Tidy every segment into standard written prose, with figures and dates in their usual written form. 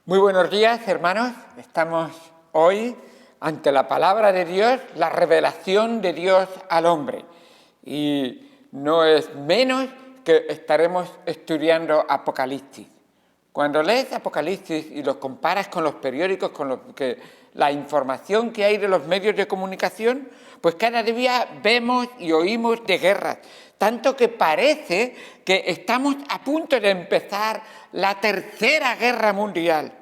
Muy buenos días, hermanos. Estamos hoy ante la palabra de Dios, la revelación de Dios al hombre. Y no es menos que estaremos estudiando Apocalipsis. Cuando lees Apocalipsis y los comparas con los periódicos, con la información que hay de los medios de comunicación, pues cada día vemos y oímos de guerras. Tanto que parece que estamos a punto de empezar la Tercera Guerra Mundial.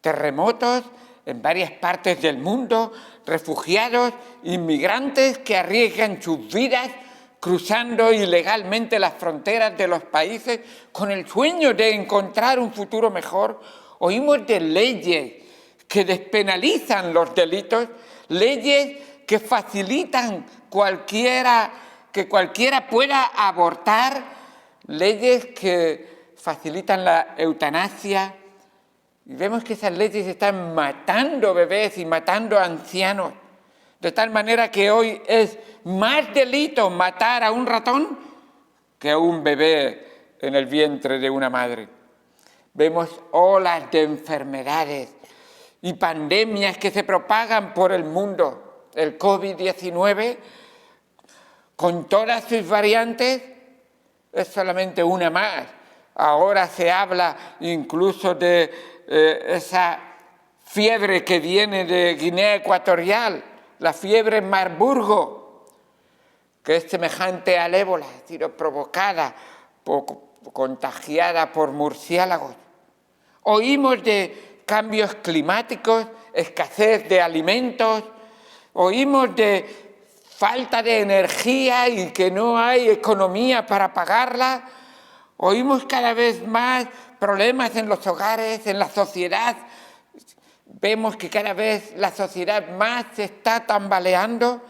Terremotos en varias partes del mundo, refugiados, inmigrantes que arriesgan sus vidas cruzando ilegalmente las fronteras de los países con el sueño de encontrar un futuro mejor. Oímos de leyes que despenalizan los delitos, leyes que facilitan que cualquiera pueda abortar, leyes que facilitan la eutanasia. Y vemos que esas leyes están matando bebés y matando ancianos, de tal manera que hoy es más delito matar a un ratón que a un bebé en el vientre de una madre. Vemos olas de enfermedades y pandemias que se propagan por el mundo. El COVID-19, con todas sus variantes, es solamente una más. Ahora se habla incluso de esa fiebre que viene de Guinea Ecuatorial, la fiebre Marburgo, que es semejante al ébola, es decir, provocada, contagiada por murciélagos. Oímos de cambios climáticos, escasez de alimentos, oímos de falta de energía y que no hay economía para pagarla. Oímos cada vez más problemas en los hogares, en la sociedad. Vemos que cada vez la sociedad más se está tambaleando.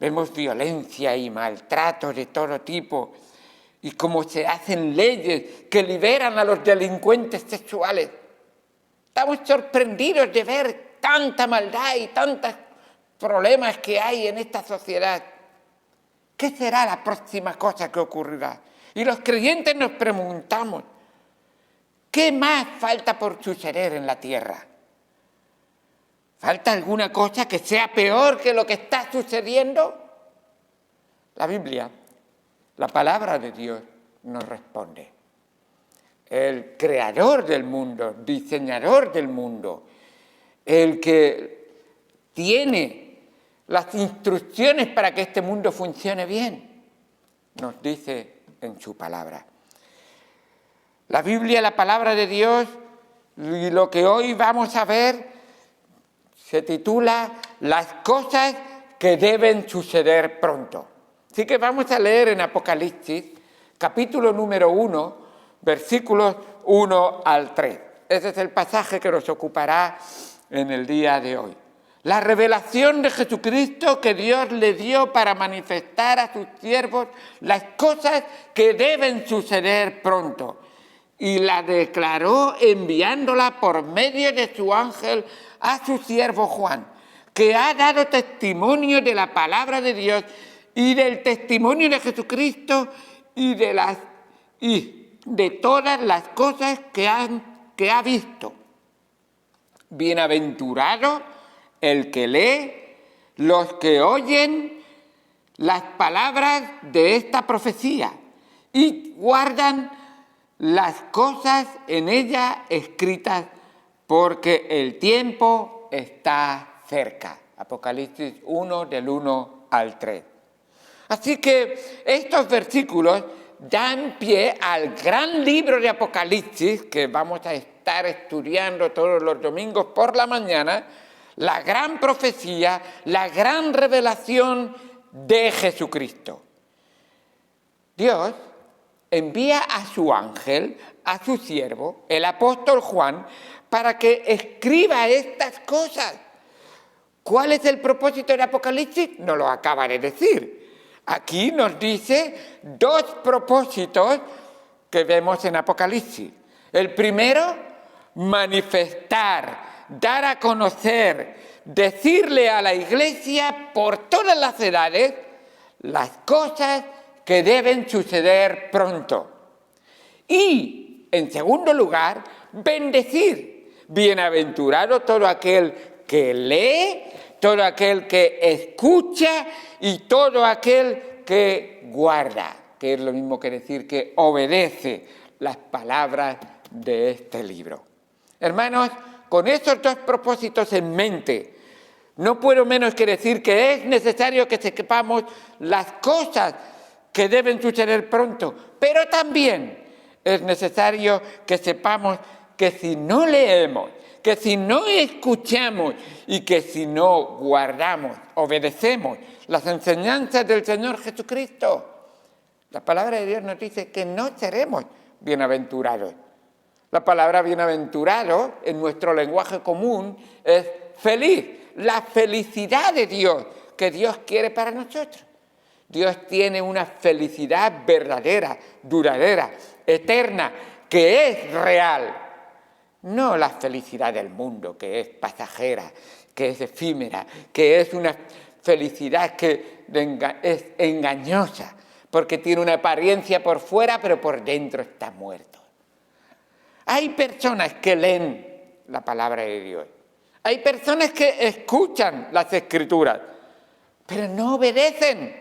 Vemos violencia y maltrato de todo tipo. Y cómo se hacen leyes que liberan a los delincuentes sexuales. Estamos sorprendidos de ver tanta maldad y tantos problemas que hay en esta sociedad. ¿Qué será la próxima cosa que ocurrirá? Y los creyentes nos preguntamos, ¿qué más falta por suceder en la tierra? ¿Falta alguna cosa que sea peor que lo que está sucediendo? La Biblia, la palabra de Dios, nos responde. El creador del mundo, diseñador del mundo, el que tiene las instrucciones para que este mundo funcione bien, nos dice en su palabra. La Biblia, la palabra de Dios, y lo que hoy vamos a ver, se titula Las cosas que deben suceder pronto. Así que vamos a leer en Apocalipsis, capítulo número 1, versículos 1 al 3. Ese es el pasaje que nos ocupará en el día de hoy. La revelación de Jesucristo que Dios le dio para manifestar a sus siervos las cosas que deben suceder pronto. Y la declaró enviándola por medio de su ángel a su siervo Juan, que ha dado testimonio de la palabra de Dios y del testimonio de Jesucristo y de todas las cosas que ha visto. Bienaventurado el que lee, los que oyen las palabras de esta profecía y guardan las cosas en ella escritas, porque el tiempo está cerca. Apocalipsis 1, del 1 al 3. Así que estos versículos dan pie al gran libro de Apocalipsis, que vamos a estar estudiando todos los domingos por la mañana, la gran profecía, la gran revelación de Jesucristo. Dios envía a su ángel, a su siervo, el apóstol Juan, para que escriba estas cosas. ¿Cuál es el propósito de Apocalipsis? Nos lo acaba de decir. Aquí nos dice dos propósitos que vemos en Apocalipsis. El primero, manifestar, dar a conocer, decirle a la Iglesia por todas las edades las cosas que deben suceder pronto. Y, en segundo lugar, bendecir, Bienaventurado todo aquel que lee, todo aquel que escucha y todo aquel que guarda, que es lo mismo que decir que obedece las palabras de este libro. Hermanos, con estos dos propósitos en mente, no puedo menos que decir que es necesario que sepamos las cosas que deben suceder pronto, pero también es necesario que sepamos que si no leemos, que si no escuchamos y que si no guardamos, obedecemos las enseñanzas del Señor Jesucristo, la palabra de Dios nos dice que no seremos bienaventurados. La palabra bienaventurado en nuestro lenguaje común es feliz, la felicidad de Dios que Dios quiere para nosotros. Dios tiene una felicidad verdadera, duradera, eterna, que es real. No la felicidad del mundo, que es pasajera, que es efímera, que es una felicidad que es engañosa, porque tiene una apariencia por fuera, pero por dentro está muerto. Hay personas que leen la palabra de Dios. Hay personas que escuchan las Escrituras, pero no obedecen.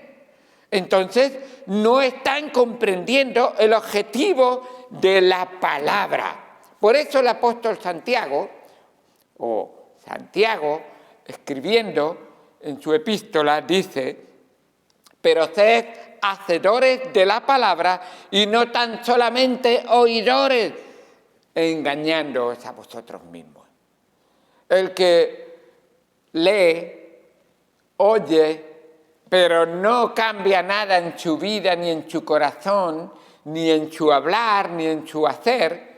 Entonces, no están comprendiendo el objetivo de la palabra. Por eso el apóstol Santiago, escribiendo en su epístola, dice: pero sed hacedores de la palabra y no tan solamente oidores, engañándoos a vosotros mismos. El que lee, oye, pero no cambia nada en su vida, ni en su corazón, ni en su hablar, ni en su hacer,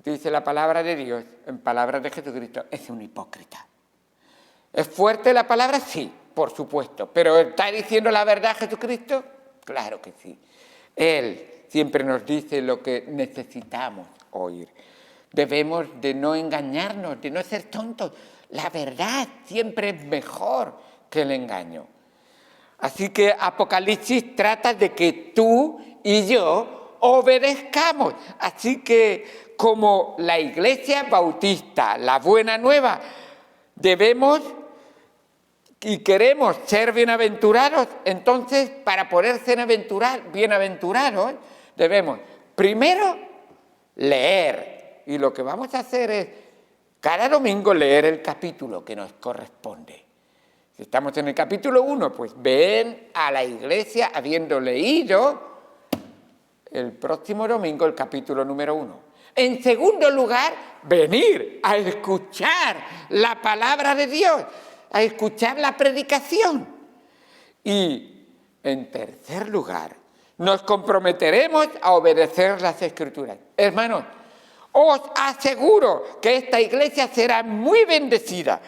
dice la palabra de Dios, en palabras de Jesucristo, es un hipócrita. ¿Es fuerte la palabra? Sí, por supuesto. ¿Pero está diciendo la verdad Jesucristo? Claro que sí. Él siempre nos dice lo que necesitamos oír. Debemos de no engañarnos, de no ser tontos. La verdad siempre es mejor que el engaño. Así que Apocalipsis trata de que tú y yo obedezcamos. Así que como la Iglesia Bautista, la Buena Nueva, debemos y queremos ser bienaventurados. Entonces, para poder ser bienaventurados, debemos primero leer. Y lo que vamos a hacer es cada domingo leer el capítulo que nos corresponde. Si estamos en el capítulo 1, pues ven a la iglesia habiendo leído el próximo domingo el capítulo número 1. En segundo lugar, venir a escuchar la palabra de Dios, a escuchar la predicación. Y en tercer lugar, nos comprometeremos a obedecer las Escrituras. Hermanos, os aseguro que esta iglesia será muy bendecida,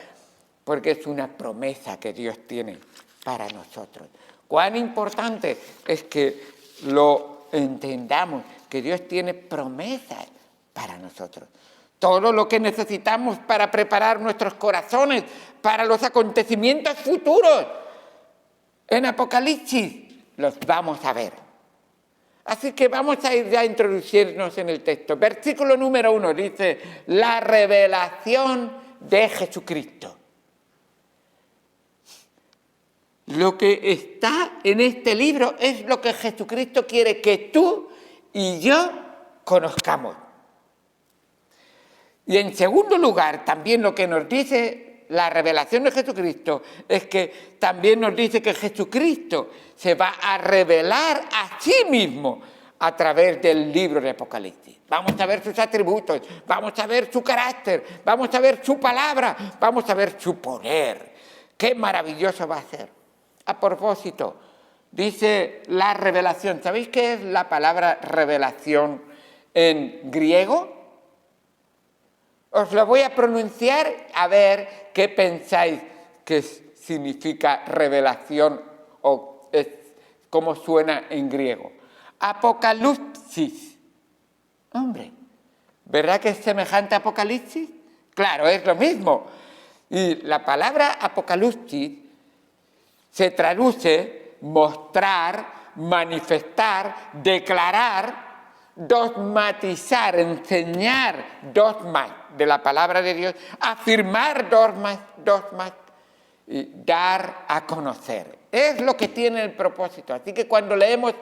porque es una promesa que Dios tiene para nosotros. Cuán importante es que lo entendamos, que Dios tiene promesas para nosotros. Todo lo que necesitamos para preparar nuestros corazones para los acontecimientos futuros en Apocalipsis los vamos a ver. Así que vamos a ir ya a introducirnos en el texto. Versículo número 1 dice: la revelación de Jesucristo. Lo que está en este libro es lo que Jesucristo quiere que tú y yo conozcamos. Y en segundo lugar, también lo que nos dice la revelación de Jesucristo es que también nos dice que Jesucristo se va a revelar a sí mismo a través del libro de Apocalipsis. Vamos a ver sus atributos, vamos a ver su carácter, vamos a ver su palabra, vamos a ver su poder. ¡Qué maravilloso va a ser! A propósito, dice la revelación. ¿Sabéis qué es la palabra revelación en griego? Os lo voy a pronunciar a ver qué pensáis que significa revelación o cómo suena en griego. Apocalipsis. Hombre, ¿verdad que es semejante a Apocalipsis? Claro, es lo mismo. Y la palabra Apocalipsis se traduce mostrar, manifestar, declarar, dogmatizar, enseñar dogmas de la palabra de Dios, afirmar dogmas y dar a conocer. Es lo que tiene el propósito. Así que cuando leemos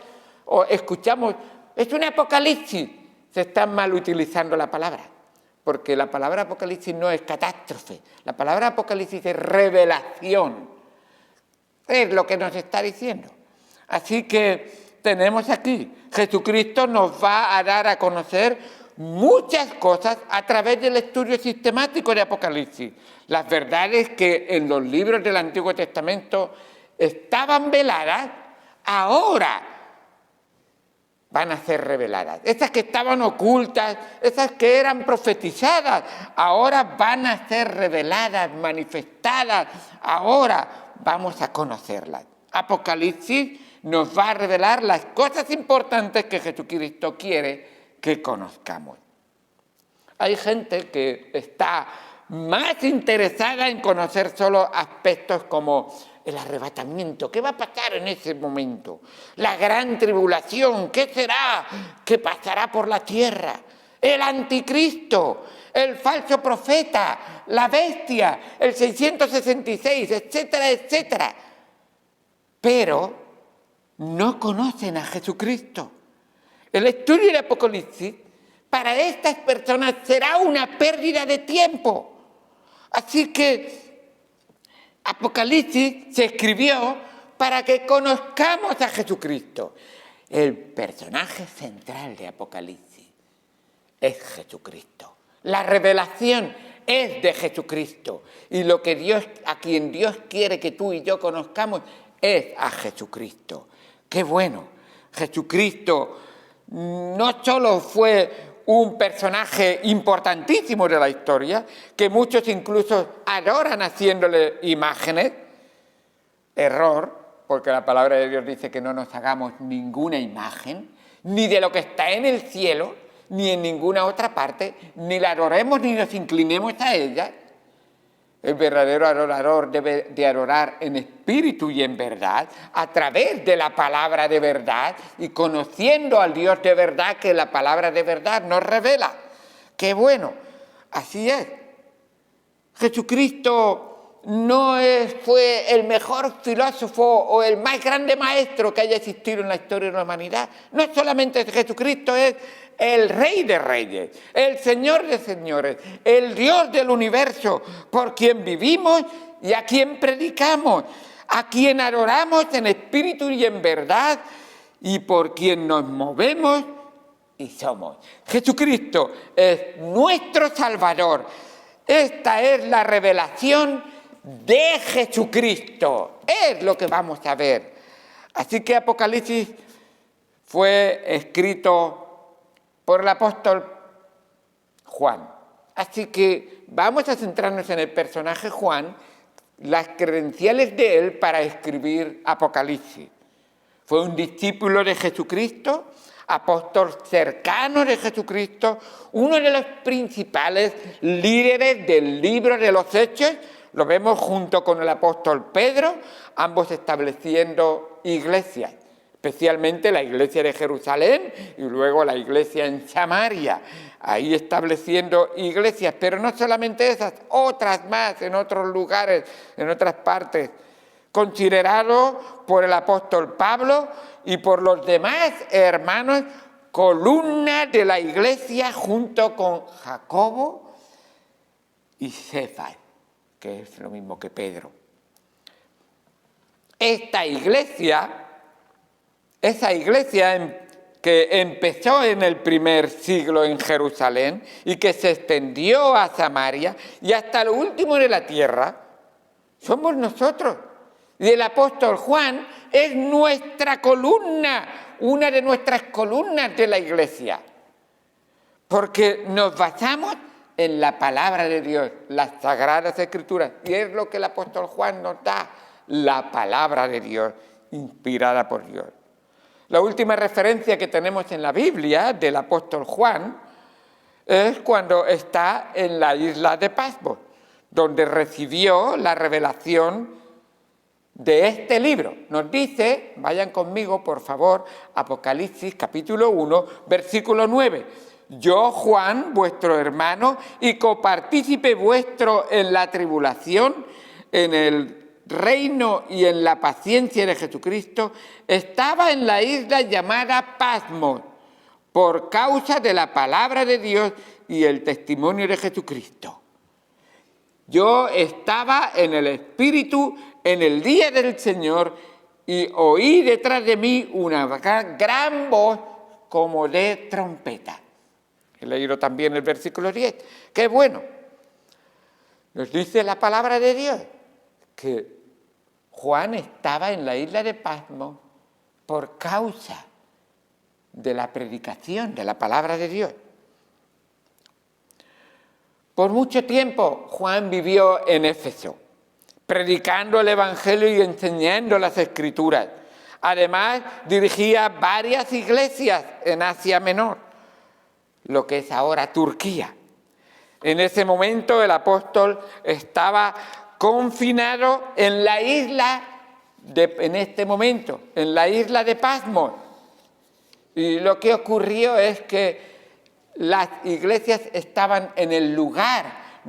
o escuchamos, es un apocalipsis, se está mal utilizando la palabra, porque la palabra apocalipsis no es catástrofe, la palabra apocalipsis es revelación, es lo que nos está diciendo. Así que tenemos aquí, Jesucristo nos va a dar a conocer muchas cosas a través del estudio sistemático de Apocalipsis. Las verdades que en los libros del Antiguo Testamento estaban veladas, ahora van a ser reveladas. Esas que estaban ocultas, esas que eran profetizadas, ahora van a ser reveladas, manifestadas, ahora vamos a conocerlas. Apocalipsis nos va a revelar las cosas importantes que Jesucristo quiere que conozcamos. Hay gente que está más interesada en conocer solo aspectos como el arrebatamiento, ¿qué va a pasar en ese momento? La gran tribulación, ¿qué será? ¿Qué pasará por la tierra? El anticristo, el falso profeta, la bestia, el 666, etcétera, etcétera. Pero no conocen a Jesucristo. El estudio del Apocalipsis para estas personas será una pérdida de tiempo. Así que Apocalipsis se escribió para que conozcamos a Jesucristo. El personaje central de Apocalipsis es Jesucristo. La revelación es de Jesucristo. Y lo que Dios, a quien Dios quiere que tú y yo conozcamos, es a Jesucristo. ¡Qué bueno! Jesucristo no solo fue un personaje importantísimo de la historia, que muchos incluso adoran haciéndole imágenes. Error, porque la palabra de Dios dice que no nos hagamos ninguna imagen, ni de lo que está en el cielo, ni en ninguna otra parte, ni la adoremos ni nos inclinemos a ella. El verdadero adorador debe de adorar en espíritu y en verdad, a través de la palabra de verdad y conociendo al Dios de verdad que la palabra de verdad nos revela. ¡Qué bueno! Así es. Jesucristo no fue el mejor filósofo o el más grande maestro que haya existido en la historia de la humanidad. No solamente Jesucristo es el Rey de Reyes, el Señor de Señores, el Dios del universo, por quien vivimos y a quien predicamos, a quien adoramos en espíritu y en verdad y por quien nos movemos y somos. Jesucristo es nuestro Salvador. Esta es la revelación de Jesucristo. Es lo que vamos a ver. Así que Apocalipsis fue escrito por el apóstol Juan. Así que vamos a centrarnos en el personaje Juan, las credenciales de él para escribir Apocalipsis. Fue un discípulo de Jesucristo, apóstol cercano de Jesucristo, uno de los principales líderes del libro de los Hechos. Lo vemos junto con el apóstol Pedro, ambos estableciendo iglesias, especialmente la iglesia de Jerusalén y luego la iglesia en Samaria, ahí estableciendo iglesias, pero no solamente esas, otras más en otros lugares, en otras partes, considerado por el apóstol Pablo y por los demás hermanos, columna de la iglesia junto con Jacobo y Cefas, que es lo mismo que Pedro. Esa iglesia que empezó en el primer siglo en Jerusalén y que se extendió a Samaria y hasta lo último de la tierra, somos nosotros. Y el apóstol Juan es nuestra columna, una de nuestras columnas de la iglesia, porque nos basamos en la palabra de Dios, las Sagradas Escrituras, y es lo que el apóstol Juan nos da, la palabra de Dios, inspirada por Dios. La última referencia que tenemos en la Biblia del apóstol Juan es cuando está en la isla de Patmos, donde recibió la revelación de este libro. Nos dice, vayan conmigo por favor, Apocalipsis capítulo 1, versículo 9. Yo, Juan, vuestro hermano y copartícipe vuestro en la tribulación, en el reino y en la paciencia de Jesucristo, estaba en la isla llamada Patmos, por causa de la palabra de Dios y el testimonio de Jesucristo. Yo estaba en el Espíritu en el día del Señor y oí detrás de mí una gran voz como de trompeta. He leído también el versículo 10. ¡Qué bueno! Nos dice la palabra de Dios que Juan estaba en la isla de Patmos por causa de la predicación de la palabra de Dios. Por mucho tiempo Juan vivió en Éfeso, predicando el Evangelio y enseñando las Escrituras. Además, dirigía varias iglesias en Asia Menor, lo que es ahora Turquía. En ese momento el apóstol estaba confinado en la isla, en la isla de Patmos. Y lo que ocurrió es que las iglesias estaban en el lugar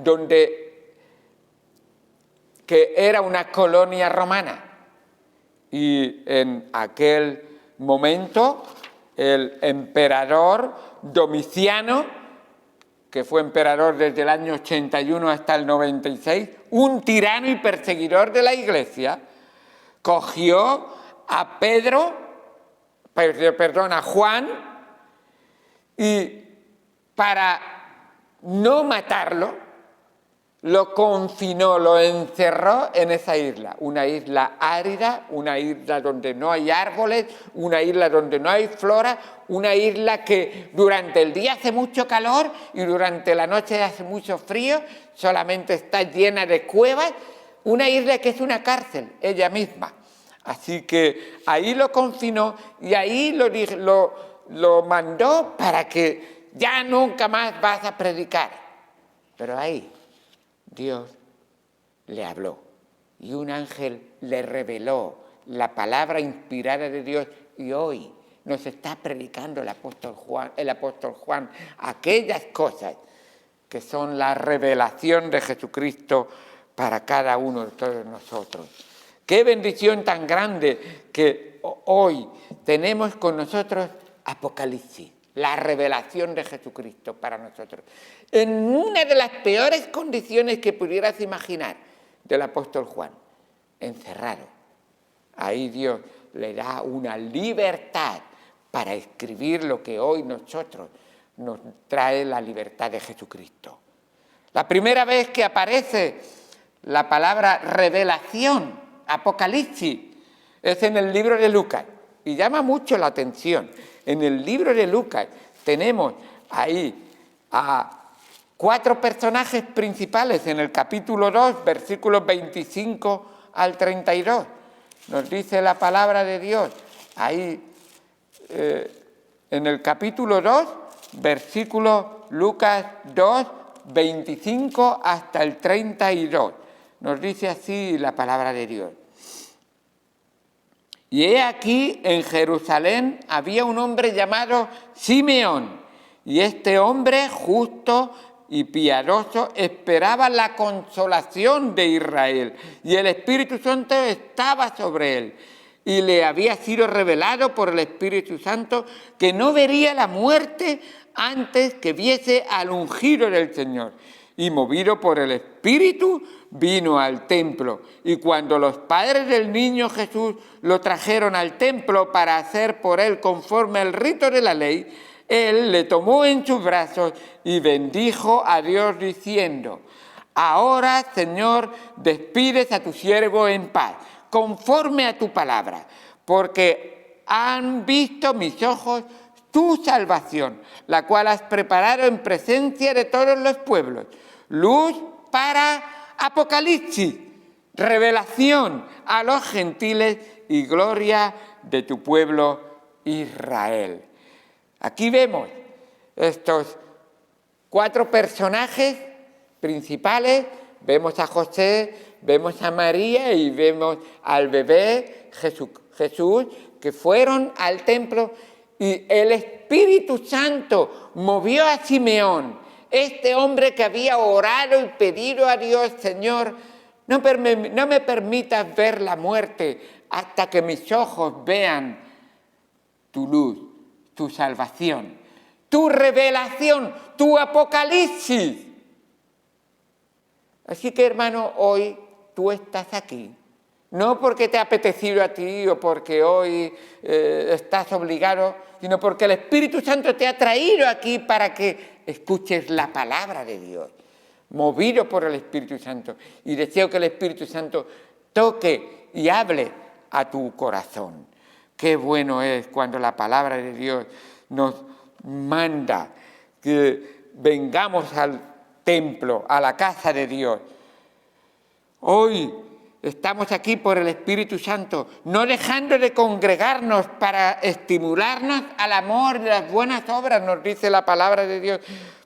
que era una colonia romana. Y en aquel momento el emperador Domiciano, que fue emperador desde el año 81 hasta el 96, un tirano y perseguidor de la iglesia, cogió a Juan, y para no matarlo, lo confinó, lo encerró en esa isla, una isla árida, una isla donde no hay árboles, una isla donde no hay flora, una isla que durante el día hace mucho calor y durante la noche hace mucho frío, solamente está llena de cuevas, una isla que es una cárcel, ella misma. Así que ahí lo confinó y ahí lo mandó para que ya nunca más vas a predicar. Pero ahí Dios le habló y un ángel le reveló la palabra inspirada de Dios, y hoy nos está predicando el apóstol Juan aquellas cosas que son la revelación de Jesucristo para cada uno de todos nosotros. Qué bendición tan grande que hoy tenemos con nosotros Apocalipsis, la revelación de Jesucristo para nosotros. En una de las peores condiciones que pudieras imaginar del apóstol Juan, encerrado. Ahí Dios le da una libertad para escribir lo que hoy nosotros nos trae la libertad de Jesucristo. La primera vez que aparece la palabra revelación, Apocalipsis, es en el libro de Lucas, y llama mucho la atención. En el libro de Lucas tenemos ahí a 4 personajes principales en el capítulo 2, versículos 25 al 32. Nos dice la palabra de Dios ahí en el capítulo 2, versículo Lucas 2, 25 hasta el 32. Nos dice así la palabra de Dios. Y he aquí, en Jerusalén había un hombre llamado Simeón, y este hombre justo y piadoso esperaba la consolación de Israel, y el Espíritu Santo estaba sobre él, y le había sido revelado por el Espíritu Santo que no vería la muerte antes que viese al ungido del Señor. Y movido por el Espíritu, vino al templo. Y cuando los padres del niño Jesús lo trajeron al templo para hacer por él conforme al rito de la ley, él le tomó en sus brazos y bendijo a Dios diciendo: ahora, Señor, despides a tu siervo en paz, conforme a tu palabra, porque han visto mis ojos tu salvación, la cual has preparado en presencia de todos los pueblos, luz para Apocalipsis, revelación a los gentiles y gloria de tu pueblo Israel. Aquí vemos estos 4 personajes principales. Vemos a José, vemos a María y vemos al bebé Jesús, que fueron al templo y el Espíritu Santo movió a Simeón, este hombre que había orado y pedido a Dios: Señor, no me permitas ver la muerte hasta que mis ojos vean tu luz, tu salvación, tu revelación, tu apocalipsis. Así que, hermano, hoy tú estás aquí, no porque te ha apetecido a ti o porque hoy estás obligado, sino porque el Espíritu Santo te ha traído aquí para que escuches la palabra de Dios, movido por el Espíritu Santo. Y deseo que el Espíritu Santo toque y hable a tu corazón. Qué bueno es cuando la palabra de Dios nos manda que vengamos al templo, a la casa de Dios. Hoy estamos aquí por el Espíritu Santo, no dejando de congregarnos para estimularnos al amor y las buenas obras, nos dice la palabra de Dios,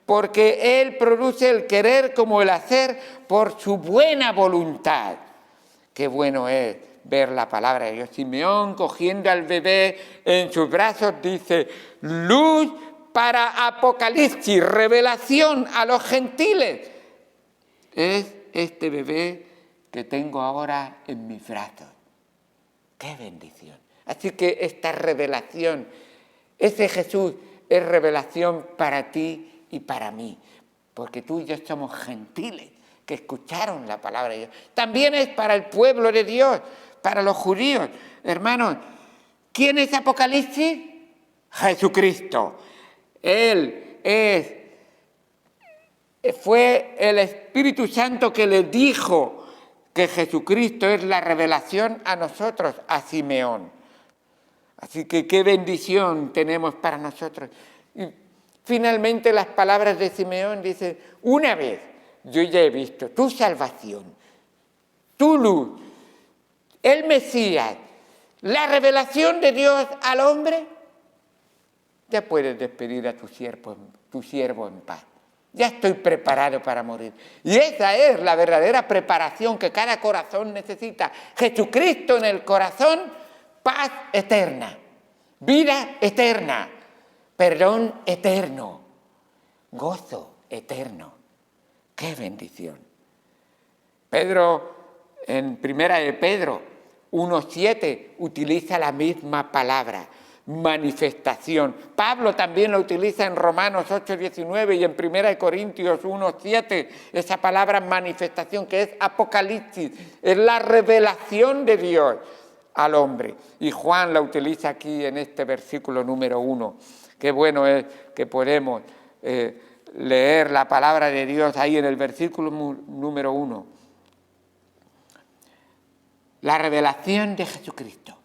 porque Él produce el querer como el hacer por su buena voluntad. Qué bueno es ver la palabra de Dios. Simeón, cogiendo al bebé en sus brazos, dice: luz para Apocalipsis, revelación a los gentiles. Es este bebé que tengo ahora en mis brazos. ¡Qué bendición! Así que esta revelación, ese Jesús, es revelación para ti y para mí, porque tú y yo somos gentiles que escucharon la palabra de Dios. También es para el pueblo de Dios, para los judíos. Hermanos, ¿quién es Apocalipsis? Jesucristo. Él fue el Espíritu Santo que le dijo que Jesucristo es la revelación a nosotros, a Simeón. Así que qué bendición tenemos para nosotros. Y finalmente las palabras de Simeón dicen: una vez yo ya he visto tu salvación, tu luz, el Mesías, la revelación de Dios al hombre, ya puedes despedir a tu siervo en paz. Ya estoy preparado para morir. Y esa es la verdadera preparación que cada corazón necesita. Jesucristo en el corazón, paz eterna, vida eterna, perdón eterno, gozo eterno. ¡Qué bendición! Pedro, en primera de Pedro 1:7, utiliza la misma palabra, manifestación. Pablo también lo utiliza en Romanos 8:19 y en 1 Corintios 1:7, esa palabra manifestación, que es Apocalipsis, es la revelación de Dios al hombre. Y Juan la utiliza aquí en este versículo número 1. Qué bueno es que podemos leer la palabra de Dios ahí en el versículo número 1. La revelación de Jesucristo.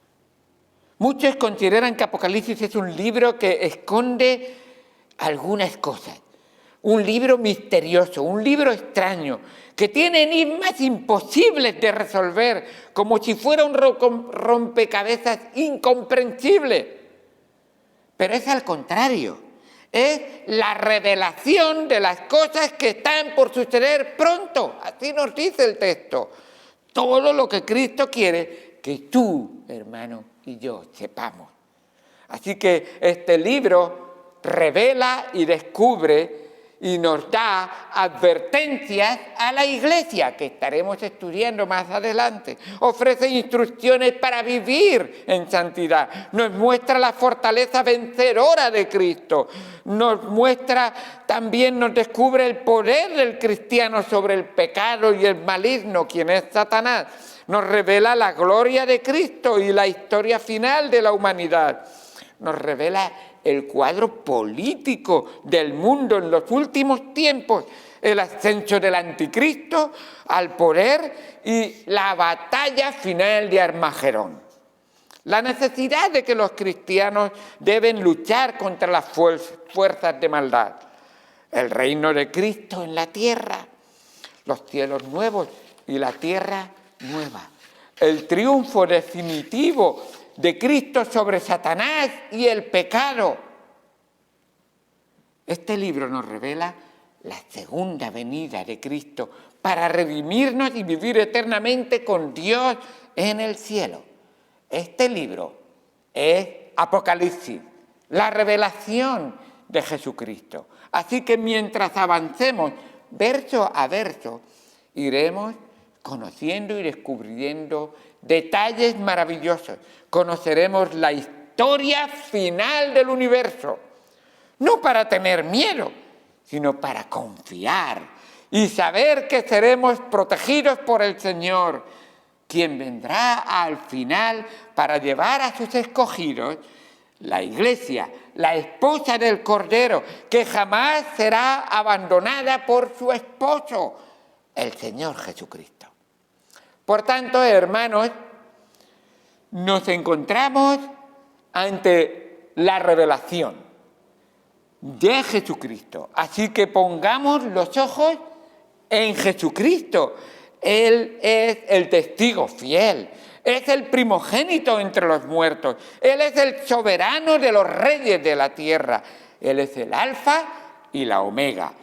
Muchos consideran que Apocalipsis es un libro que esconde algunas cosas, un libro misterioso, un libro extraño, que tiene enigmas imposibles de resolver, como si fuera un rompecabezas incomprensible. Pero es al contrario, es la revelación de las cosas que están por suceder pronto, así nos dice el texto. Todo lo que Cristo quiere que tú, hermano, y yo sepamos. Así que este libro revela y descubre y nos da advertencias a la Iglesia, que estaremos estudiando más adelante. Ofrece instrucciones para vivir en santidad. Nos muestra la fortaleza vencedora de Cristo. Nos muestra, también nos descubre el poder del cristiano sobre el pecado y el maligno, quien es Satanás. Nos revela la gloria de Cristo y la historia final de la humanidad. Nos revela el cuadro político del mundo en los últimos tiempos, el ascenso del anticristo al poder y la batalla final de Armagedón. La necesidad de que los cristianos deben luchar contra las fuerzas de maldad. El reino de Cristo en la tierra, los cielos nuevos y la tierra nueva. El triunfo definitivo de Cristo sobre Satanás y el pecado. Este libro nos revela la segunda venida de Cristo para redimirnos y vivir eternamente con Dios en el cielo. Este libro es Apocalipsis, la revelación de Jesucristo. Así que mientras avancemos verso a verso, iremos conociendo y descubriendo detalles maravillosos. Conoceremos la historia final del universo, no para tener miedo, sino para confiar y saber que seremos protegidos por el Señor, quien vendrá al final para llevar a sus escogidos, la Iglesia, la esposa del Cordero, que jamás será abandonada por su esposo, el Señor Jesucristo. Por tanto, hermanos, nos encontramos ante la revelación de Jesucristo. Así que pongamos los ojos en Jesucristo. Él es el testigo fiel, es el primogénito entre los muertos, Él es el soberano de los reyes de la tierra, Él es el alfa y la omega,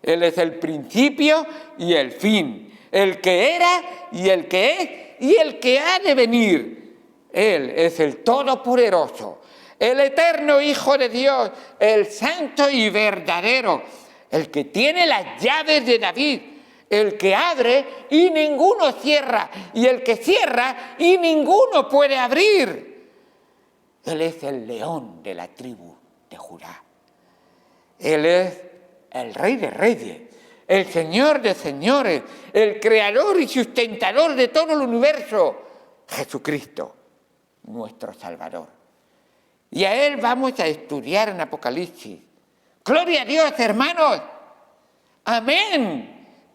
Él es el principio y el fin, el que era y el que es y el que ha de venir. Él es el todopoderoso, el eterno Hijo de Dios, el santo y verdadero, el que tiene las llaves de David, el que abre y ninguno cierra, y el que cierra y ninguno puede abrir. Él es el león de la tribu de Judá. Él es el Rey de Reyes, el Señor de Señores, el Creador y sustentador de todo el universo, Jesucristo, nuestro Salvador. Y a Él vamos a estudiar en Apocalipsis. ¡Gloria a Dios, hermanos! ¡Amén!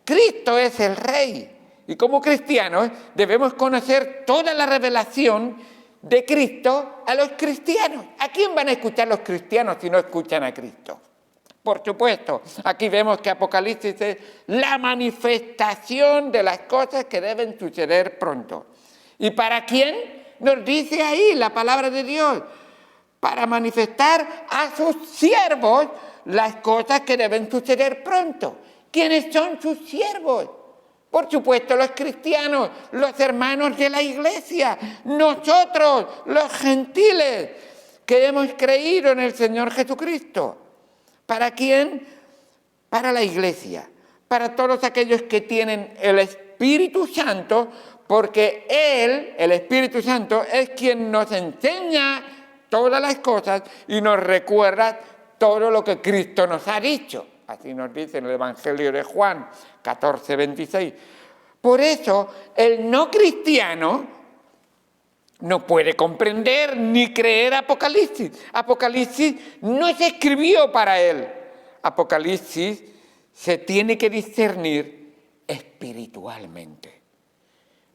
Cristo es el Rey. Y como cristianos debemos conocer toda la revelación de Cristo a los cristianos. ¿A quién van a escuchar los cristianos si no escuchan a Cristo? Por supuesto, aquí vemos que Apocalipsis es la manifestación de las cosas que deben suceder pronto. ¿Y para quién? Nos dice ahí la palabra de Dios. Para manifestar a sus siervos las cosas que deben suceder pronto. ¿Quiénes son sus siervos? Por supuesto, los cristianos, los hermanos de la Iglesia, nosotros, los gentiles, que hemos creído en el Señor Jesucristo. ¿Para quién? Para la Iglesia, para todos aquellos que tienen el Espíritu Santo, porque Él, el Espíritu Santo, es quien nos enseña todas las cosas y nos recuerda todo lo que Cristo nos ha dicho. Así nos dice en el Evangelio de Juan 14, 26. Por eso, el no cristiano no puede comprender ni creer Apocalipsis. Apocalipsis no se escribió para él. Apocalipsis se tiene que discernir espiritualmente.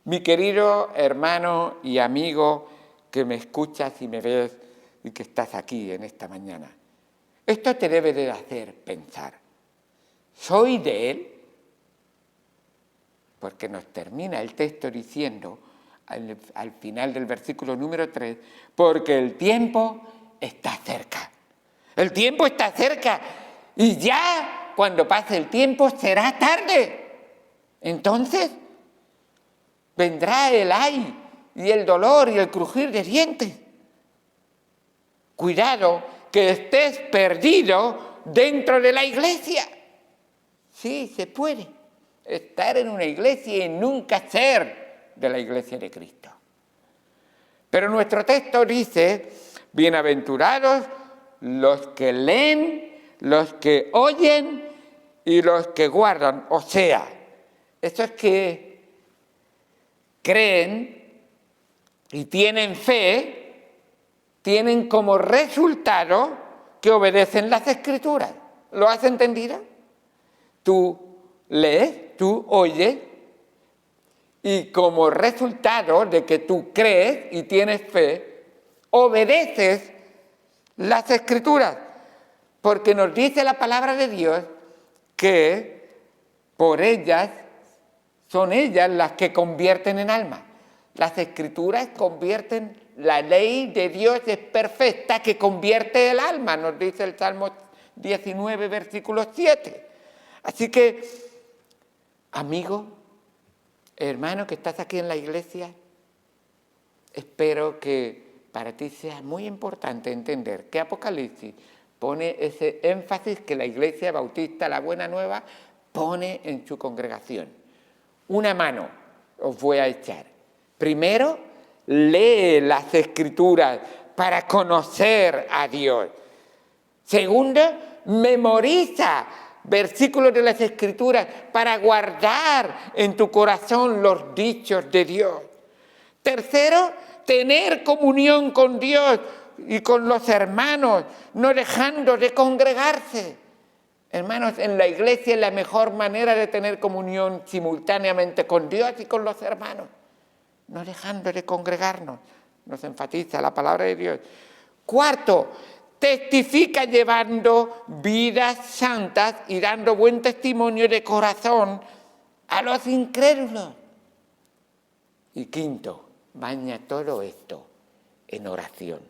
Mi querido hermano y amigo que me escuchas y me ves y que estás aquí en esta mañana, esto te debe de hacer pensar. ¿Soy de Él? Porque nos termina el texto diciendo, al final del versículo número 3, porque el tiempo está cerca. El tiempo está cerca y ya cuando pase el tiempo será tarde. Entonces vendrá el ay y el dolor y el crujir de dientes. Cuidado que estés perdido dentro de la iglesia. Sí, se puede estar en una iglesia y nunca ser de la iglesia de Cristo. Pero nuestro texto dice, bienaventurados los que leen, los que oyen y los que guardan. O sea, esos que creen y tienen fe, tienen como resultado que obedecen las Escrituras. ¿Lo has entendido? Tú lees, tú oyes, y como resultado de que tú crees y tienes fe, obedeces las Escrituras, porque nos dice la palabra de Dios que por ellas, son ellas las que convierten en alma. Las Escrituras convierten, la ley de Dios es perfecta que convierte el alma, nos dice el Salmo 19, versículo 7. Así que, amigo, hermano que estás aquí en la iglesia, espero que para ti sea muy importante entender que Apocalipsis pone ese énfasis que la Iglesia Bautista, la Buena Nueva, pone en su congregación. Una mano os voy a echar. Primero, lee las Escrituras para conocer a Dios. Segundo, memoriza versículos de las Escrituras para guardar en tu corazón los dichos de Dios. Tercero, tener comunión con Dios y con los hermanos, no dejando de congregarse. Hermanos, en la iglesia es la mejor manera de tener comunión simultáneamente con Dios y con los hermanos, no dejando de congregarnos, nos enfatiza la palabra de Dios. Cuarto, testifica llevando vidas santas y dando buen testimonio de corazón a los incrédulos. Y quinto, baña todo esto en oración.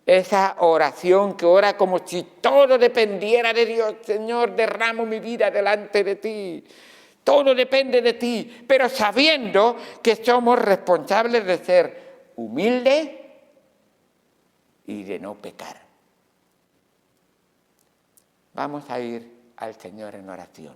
Esa oración que ora como si todo dependiera de Dios. Señor, derramo mi vida delante de ti. Todo depende de ti, pero sabiendo que somos responsables de ser humildes y de no pecar. Vamos a ir al Señor en oración.